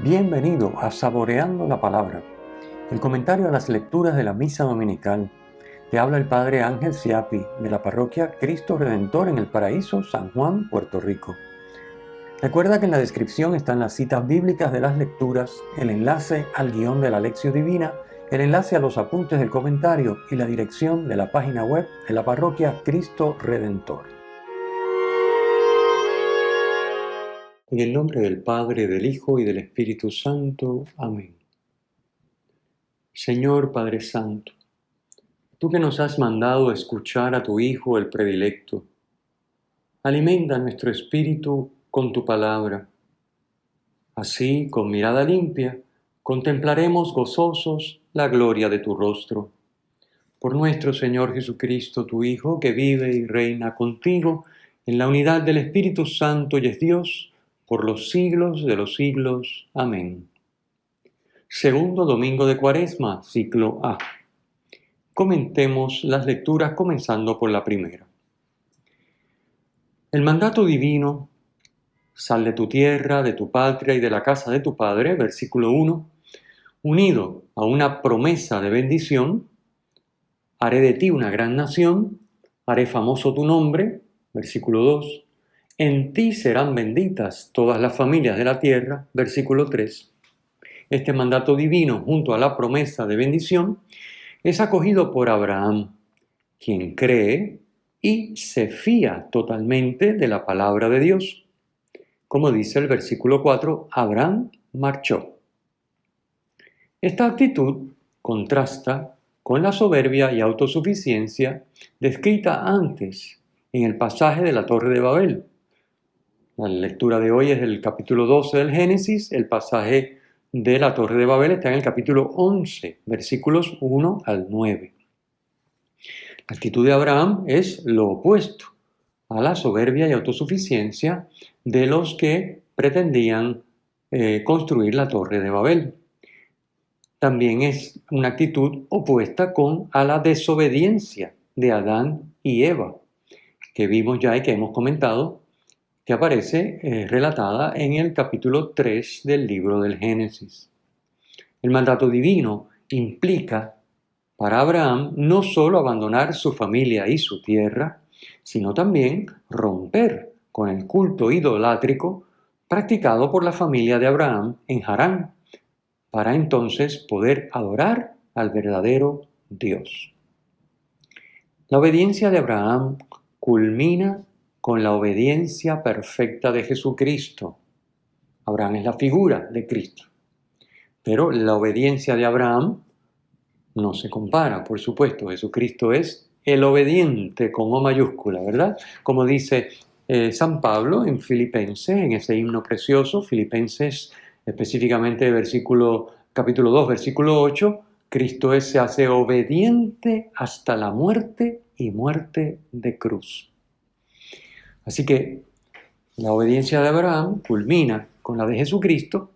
Bienvenido a Saboreando la Palabra, el comentario a las lecturas de la Misa Dominical. Te habla el Padre Ángel Siapi, de la parroquia Cristo Redentor en el Paraíso, San Juan, Puerto Rico. Recuerda que en la descripción están las citas bíblicas de las lecturas, el enlace al guión de la Lección Divina, el enlace a los apuntes del comentario y la dirección de la página web de la parroquia Cristo Redentor. En el nombre del Padre, del Hijo y del Espíritu Santo. Amén. Señor Padre Santo, tú que nos has mandado escuchar a tu Hijo el predilecto, alimenta nuestro espíritu con tu palabra. Así, con mirada limpia, contemplaremos gozosos la gloria de tu rostro. Por nuestro Señor Jesucristo, tu Hijo, que vive y reina contigo en la unidad del Espíritu Santo y es Dios, por los siglos de los siglos. Amén. Segundo domingo de Cuaresma, ciclo A. Comentemos las lecturas comenzando por la primera. El mandato divino: sal de tu tierra, de tu patria y de la casa de tu padre, versículo 1, unido a una promesa de bendición: haré de ti una gran nación, haré famoso tu nombre, versículo 2, en ti serán benditas todas las familias de la tierra, versículo 3. Este mandato divino, junto a la promesa de bendición, es acogido por Abraham, quien cree y se fía totalmente de la palabra de Dios. Como dice el versículo 4, Abraham marchó. Esta actitud contrasta con la soberbia y autosuficiencia descrita antes en el pasaje de la Torre de Babel. La lectura de hoy es del capítulo 12 del Génesis. El pasaje de la Torre de Babel está en el capítulo 11, versículos 1 al 9. La actitud de Abraham es lo opuesto a la soberbia y autosuficiencia de los que pretendían construir la Torre de Babel. También es una actitud opuesta a la desobediencia de Adán y Eva, que vimos ya y que hemos comentado, que aparece relatada en el capítulo 3 del libro del Génesis. El mandato divino implica para Abraham no solo abandonar su familia y su tierra, sino también romper con el culto idolátrico practicado por la familia de Abraham en Harán, para entonces poder adorar al verdadero Dios. La obediencia de Abraham culmina con la obediencia perfecta de Jesucristo. Abraham es la figura de Cristo. Pero la obediencia de Abraham no se compara, por supuesto. Jesucristo es el obediente con O mayúscula, ¿verdad? Como dice San Pablo en Filipenses, en ese himno precioso, Filipenses, específicamente capítulo 2, versículo 8, Cristo se hace obediente hasta la muerte y muerte de cruz. Así que la obediencia de Abraham culmina con la de Jesucristo,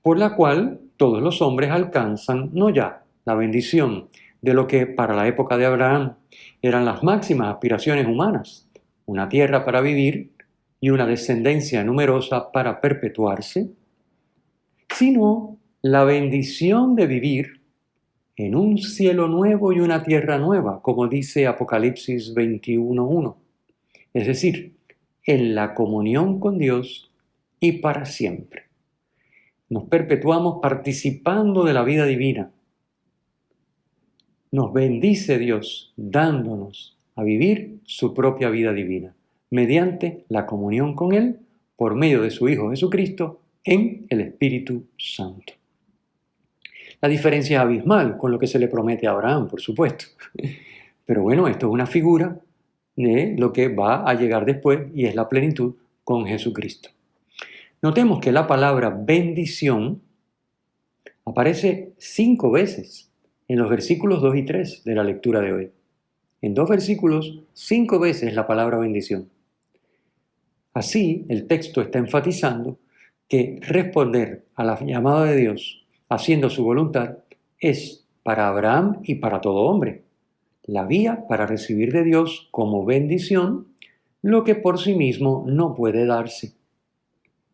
por la cual todos los hombres alcanzan no ya la bendición de lo que para la época de Abraham eran las máximas aspiraciones humanas, una tierra para vivir y una descendencia numerosa para perpetuarse, sino la bendición de vivir en un cielo nuevo y una tierra nueva, como dice Apocalipsis 21:1, es decir, en la comunión con Dios y para siempre. Nos perpetuamos participando de la vida divina. Nos bendice Dios dándonos a vivir su propia vida divina, mediante la comunión con Él por medio de su Hijo Jesucristo en el Espíritu Santo. La diferencia es abismal con lo que se le promete a Abraham, por supuesto. Pero bueno, esto es una figura de lo que va a llegar después y es la plenitud con Jesucristo. Notemos que la palabra bendición aparece 5 veces en los versículos 2 y 3 de la lectura de hoy. En 2 versículos, 5 veces la palabra bendición. Así, el texto está enfatizando que responder a la llamada de Dios haciendo su voluntad es para Abraham y para todo hombre la vía para recibir de Dios como bendición lo que por sí mismo no puede darse.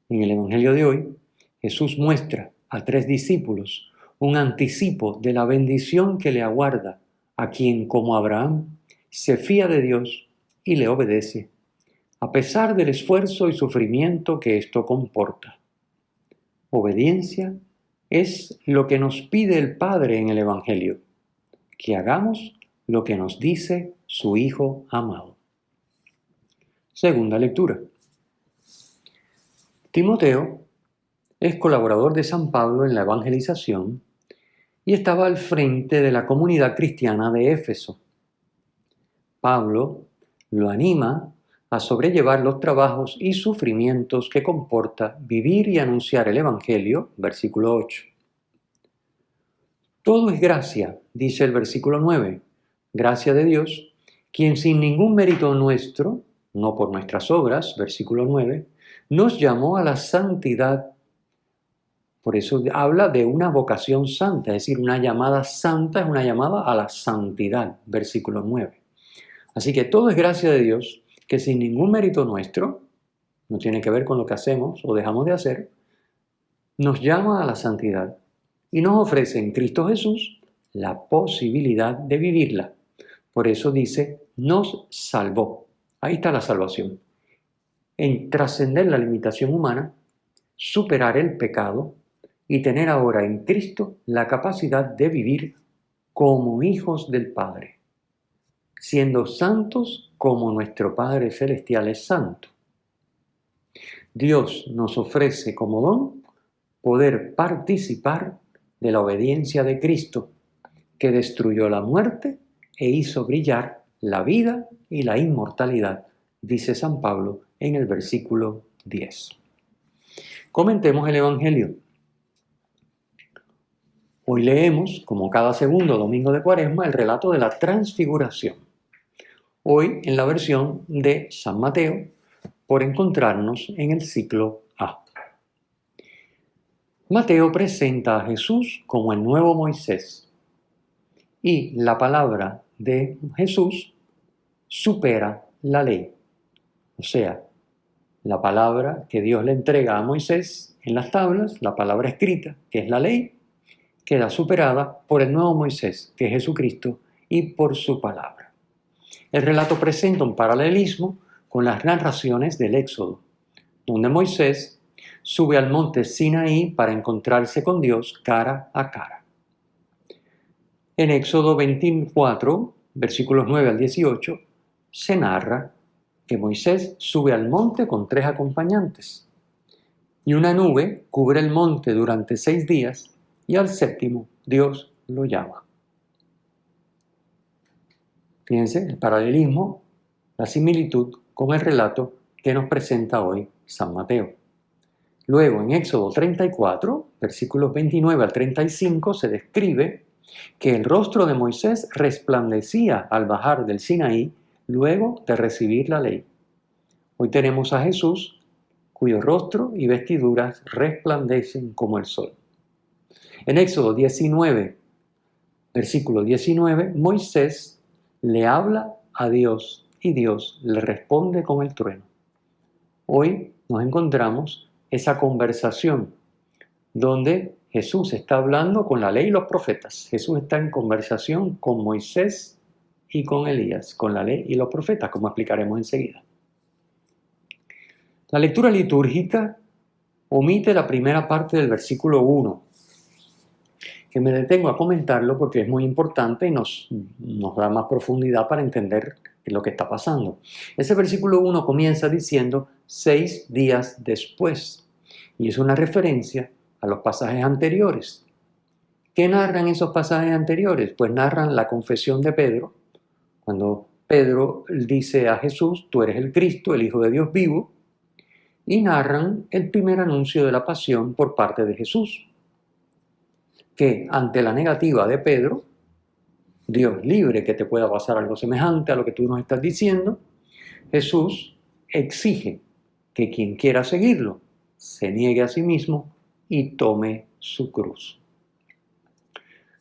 En el Evangelio de hoy, Jesús muestra a 3 discípulos un anticipo de la bendición que le aguarda a quien, como Abraham, se fía de Dios y le obedece, a pesar del esfuerzo y sufrimiento que esto comporta. Obediencia es lo que nos pide el Padre en el Evangelio, que hagamos lo que nos dice su Hijo amado. Segunda lectura. Timoteo es colaborador de San Pablo en la evangelización y estaba al frente de la comunidad cristiana de Éfeso. Pablo lo anima a sobrellevar los trabajos y sufrimientos que comporta vivir y anunciar el Evangelio, versículo 8. Todo es gracia, dice el versículo 9, gracia de Dios, quien sin ningún mérito nuestro, no por nuestras obras, versículo 9, nos llamó a la santidad. Por eso habla de una vocación santa, es decir, una llamada santa es una llamada a la santidad, versículo 9. Así que todo es gracia de Dios, que sin ningún mérito nuestro, no tiene que ver con lo que hacemos o dejamos de hacer, nos llama a la santidad y nos ofrece en Cristo Jesús la posibilidad de vivirla. Por eso dice, nos salvó. Ahí está la salvación. En trascender la limitación humana, superar el pecado y tener ahora en Cristo la capacidad de vivir como hijos del Padre, siendo santos como nuestro Padre Celestial es santo. Dios nos ofrece como don poder participar de la obediencia de Cristo, que destruyó la muerte e hizo brillar la vida y la inmortalidad, dice San Pablo en el versículo 10. Comentemos el Evangelio. Hoy leemos, como cada segundo domingo de Cuaresma, el relato de la transfiguración. Hoy en la versión de San Mateo, por encontrarnos en el ciclo A. Mateo presenta a Jesús como el nuevo Moisés y la palabra de Jesús supera la ley. O sea, la palabra que Dios le entrega a Moisés en las tablas, la palabra escrita, que es la ley, queda superada por el nuevo Moisés, que es Jesucristo, y por su palabra. El relato presenta un paralelismo con las narraciones del Éxodo, donde Moisés sube al monte Sinaí para encontrarse con Dios cara a cara. En Éxodo 24, versículos 9 al 18, se narra que Moisés sube al monte con 3 acompañantes, y una nube cubre el monte durante 6 días, y al séptimo Dios lo llama. Fíjense el paralelismo, la similitud con el relato que nos presenta hoy San Mateo. Luego, en Éxodo 34, versículos 29 al 35, se describe que el rostro de Moisés resplandecía al bajar del Sinaí luego de recibir la ley. Hoy tenemos a Jesús, cuyo rostro y vestiduras resplandecen como el sol. En Éxodo 19, versículo 19, Moisés le habla a Dios y Dios le responde con el trueno. Hoy nos encontramos esa conversación donde Jesús está hablando con la ley y los profetas. Jesús está en conversación con Moisés y con Elías, con la ley y los profetas, como explicaremos enseguida. La lectura litúrgica omite la primera parte del versículo 1, que me detengo a comentarlo porque es muy importante y nos da más profundidad para entender lo que está pasando. Ese versículo 1 comienza diciendo 6 días después, y es una referencia a los pasajes anteriores. ¿Qué narran esos pasajes anteriores? Pues narran la confesión de Pedro, cuando Pedro dice a Jesús, tú eres el Cristo, el Hijo de Dios vivo, y narran el primer anuncio de la pasión por parte de Jesús, que ante la negativa de Pedro, Dios libre que te pueda pasar algo semejante a lo que tú nos estás diciendo, Jesús exige que quien quiera seguirlo se niegue a sí mismo y tome su cruz.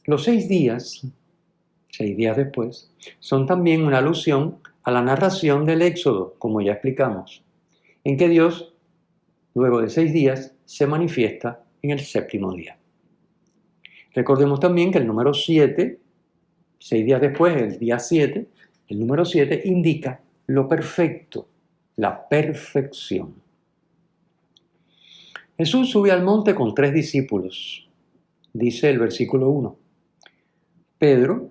Los 6 días, 6 días después, son también una alusión a la narración del Éxodo, como ya explicamos, en que Dios, luego de 6 días, se manifiesta en el séptimo día. Recordemos también que el número 7, 6 días después, el día 7, el número 7 indica lo perfecto, la perfección. Jesús sube al monte con 3 discípulos, dice el versículo 1. Pedro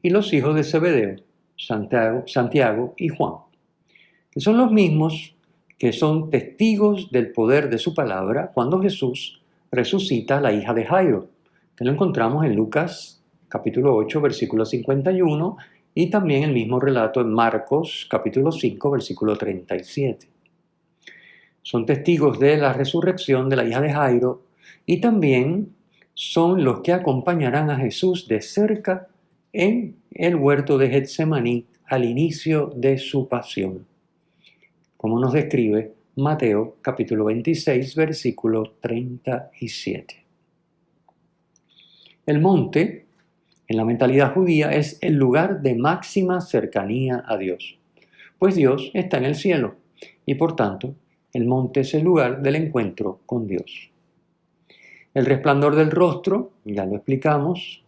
y los hijos de Zebedeo, Santiago y Juan, que son los mismos que son testigos del poder de su palabra cuando Jesús resucita a la hija de Jairo, que lo encontramos en Lucas capítulo 8, versículo 51, y también el mismo relato en Marcos capítulo 5, versículo 37. Son testigos de la resurrección de la hija de Jairo y también son los que acompañarán a Jesús de cerca en el huerto de Getsemaní al inicio de su pasión, como nos describe Mateo capítulo 26, versículo 37. El monte, en la mentalidad judía, es el lugar de máxima cercanía a Dios, pues Dios está en el cielo y por tanto el monte es el lugar del encuentro con Dios. El resplandor del rostro, ya lo explicamos,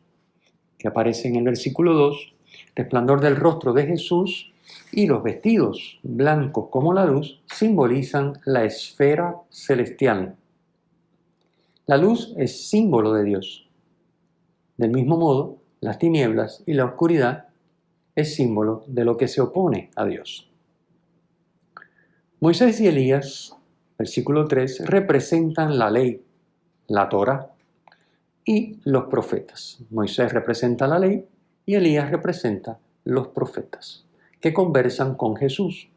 que aparece en el versículo 2, resplandor del rostro de Jesús y los vestidos blancos como la luz simbolizan la esfera celestial. La luz es símbolo de Dios. Del mismo modo, las tinieblas y la oscuridad es símbolo de lo que se opone a Dios. Moisés y Elías, versículo 3, representan la ley, la Torá, y los profetas. Moisés representa la ley y Elías representa los profetas, que conversan con Jesús.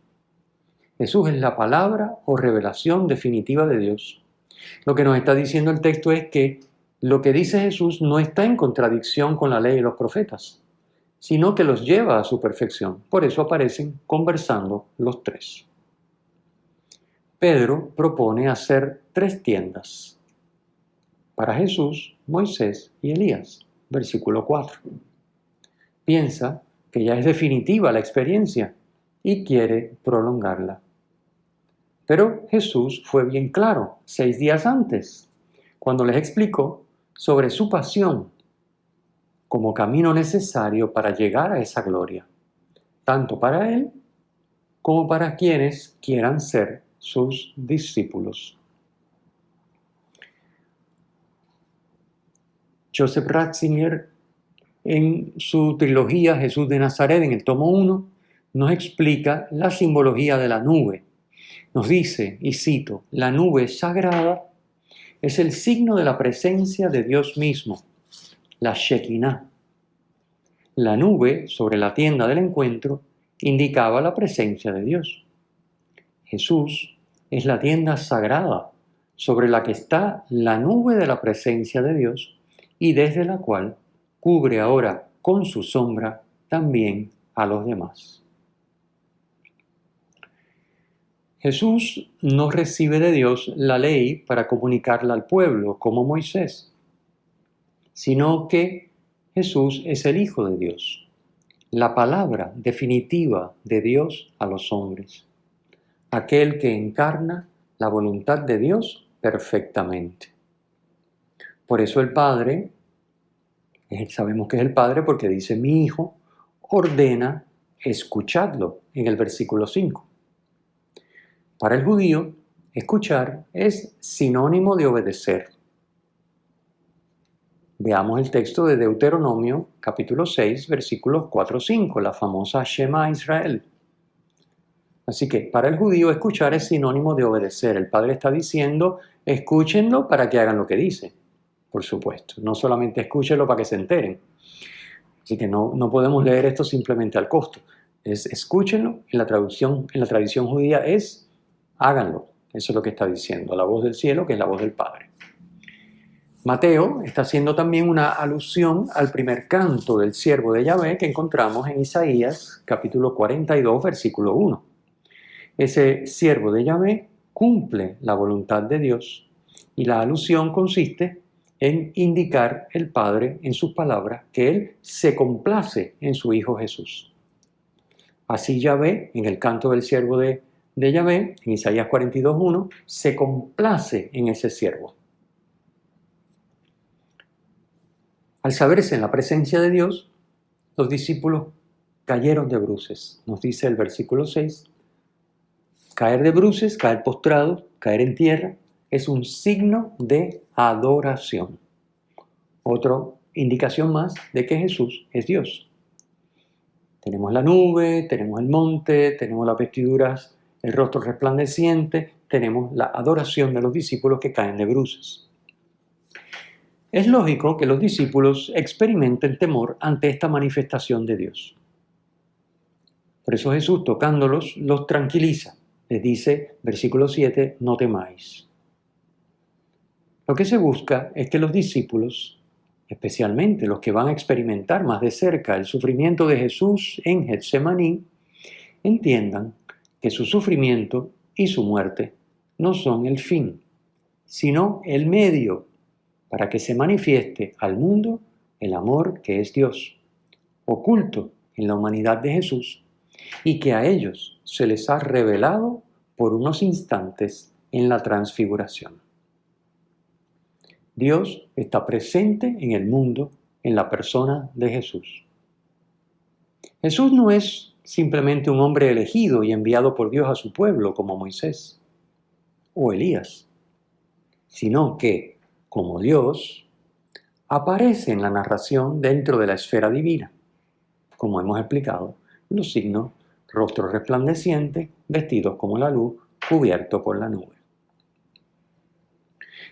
Jesús es la palabra o revelación definitiva de Dios. Lo que nos está diciendo el texto es que lo que dice Jesús no está en contradicción con la ley y los profetas, sino que los lleva a su perfección. Por eso aparecen conversando los tres. Pedro propone hacer 3 tiendas para Jesús, Moisés y Elías. Versículo 4. Piensa que ya es definitiva la experiencia y quiere prolongarla. Pero Jesús fue bien claro 6 días antes, cuando les explicó sobre su pasión como camino necesario para llegar a esa gloria, tanto para Él como para quienes quieran ser sus discípulos. Joseph Ratzinger, en su trilogía Jesús de Nazaret, en el tomo 1, nos explica la simbología de la nube. Nos dice, y cito, la nube sagrada es el signo de la presencia de Dios mismo, la Shekinah. La nube sobre la tienda del encuentro indicaba la presencia de Dios. Jesús es la tienda sagrada sobre la que está la nube de la presencia de Dios y desde la cual cubre ahora con su sombra también a los demás. Jesús no recibe de Dios la ley para comunicarla al pueblo como Moisés, sino que Jesús es el Hijo de Dios, la palabra definitiva de Dios a los hombres, aquel que encarna la voluntad de Dios perfectamente. Por eso el Padre, sabemos que es el Padre porque dice mi Hijo, ordena escuchadlo en el versículo 5. Para el judío, escuchar es sinónimo de obedecer. Veamos el texto de Deuteronomio, capítulo 6, versículos 4-5, la famosa Shema Israel. Así que para el judío escuchar es sinónimo de obedecer. El Padre está diciendo, escúchenlo para que hagan lo que dice. Por supuesto, no solamente escúchenlo para que se enteren. Así que no podemos leer esto simplemente al costo. Es escúchenlo, en la tradición judía es háganlo. Eso es lo que está diciendo, la voz del cielo, que es la voz del Padre. Mateo está haciendo también una alusión al primer canto del siervo de Yahvé que encontramos en Isaías, capítulo 42, versículo 1. Ese siervo de Yahvé cumple la voluntad de Dios y la alusión consiste en indicar el Padre en sus palabras que Él se complace en su Hijo Jesús. Así Yahvé, en el canto del siervo de Yahvé, en Isaías 42:1, se complace en ese siervo. Al saberse en la presencia de Dios, los discípulos cayeron de bruces. Nos dice el versículo 6, caer de bruces, caer postrados, caer en tierra, es un signo de adoración. Otra indicación más de que Jesús es Dios. Tenemos la nube, tenemos el monte, tenemos las vestiduras, el rostro resplandeciente, tenemos la adoración de los discípulos que caen de bruces. Es lógico que los discípulos experimenten temor ante esta manifestación de Dios. Por eso Jesús, tocándolos, los tranquiliza. Les dice, versículo 7, no temáis. Lo que se busca es que los discípulos, especialmente los que van a experimentar más de cerca el sufrimiento de Jesús en Getsemaní, entiendan que su sufrimiento y su muerte no son el fin, sino el medio para que se manifieste al mundo el amor que es Dios, oculto en la humanidad de Jesús, y que a ellos se les ha revelado por unos instantes en la transfiguración. Dios está presente en el mundo en la persona de Jesús. Jesús no es simplemente un hombre elegido y enviado por Dios a su pueblo como Moisés o Elías, sino que, como Dios, aparece en la narración dentro de la esfera divina, como hemos explicado, los signos, rostro resplandeciente, vestidos como la luz, cubierto por la nube.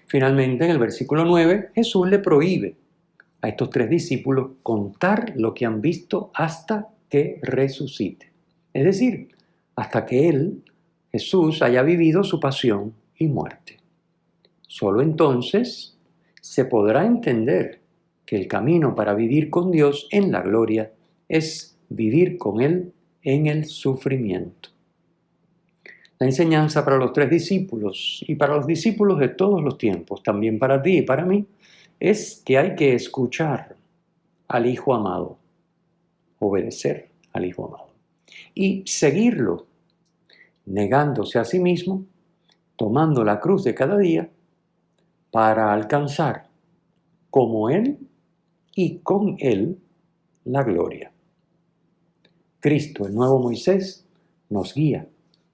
Finalmente, en el versículo 9, Jesús le prohíbe a estos 3 discípulos contar lo que han visto hasta que resucite. Es decir, hasta que Él, Jesús, haya vivido su pasión y muerte. Solo entonces se podrá entender que el camino para vivir con Dios en la gloria es vivir con Él en el sufrimiento. La enseñanza para los 3 discípulos y para los discípulos de todos los tiempos, también para ti y para mí, es que hay que escuchar al Hijo amado, obedecer al Hijo amado y seguirlo, negándose a sí mismo, tomando la cruz de cada día para alcanzar como Él y con Él la gloria. Cristo, el nuevo Moisés, nos guía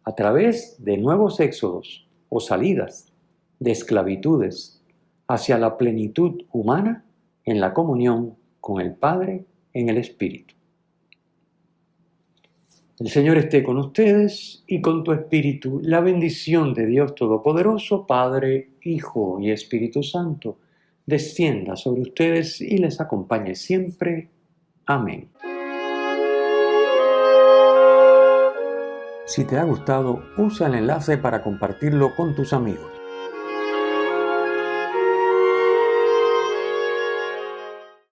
a través de nuevos éxodos o salidas de esclavitudes hacia la plenitud humana en la comunión con el Padre en el Espíritu. El Señor esté con ustedes y con tu espíritu. La bendición de Dios Todopoderoso, Padre, Hijo y Espíritu Santo, descienda sobre ustedes y les acompañe siempre. Amén. Si te ha gustado, usa el enlace para compartirlo con tus amigos.